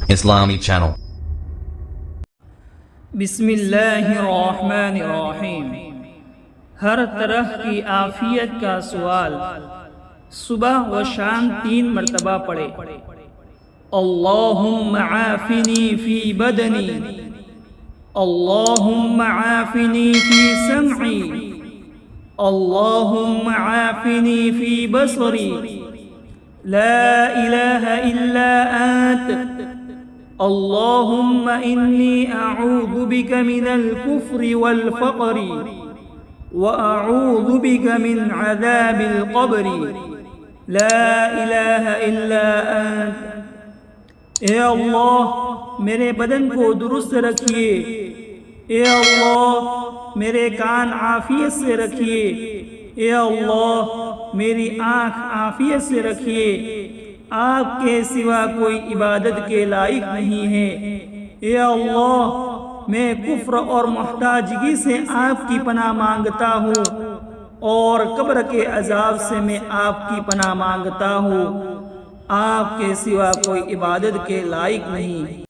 Islami Channel. بسم اللہ الرحمن الرحیم۔ ہر طرح کی عافیت کا سوال صبح و شام 3 مرتبہ پڑھے۔ اللہم عافنی فی بدنی، اللہم عافنی فی سمعی، اللہم عافنی فی بصری، لا الہ الا انت، اللہم انی اعوذ بک من الکفر والفقر واعوذ بک من عذاب القبر، لا الہ الا انت۔ اے اللہ میرے بدن کو درست رکھیے، اے اللہ میرے کان عافیت سے رکھیے، اے اللہ میری آنکھ عافیت سے رکھیے، آپ کے سوا کوئی عبادت کے لائق نہیں ہے۔ اے اللہ میں کفر اور محتاجگی سے آپ کی پناہ مانگتا ہوں، اور قبر کے عذاب سے میں آپ کی پناہ مانگتا ہوں، آپ کے سوا کوئی عبادت کے لائق نہیں۔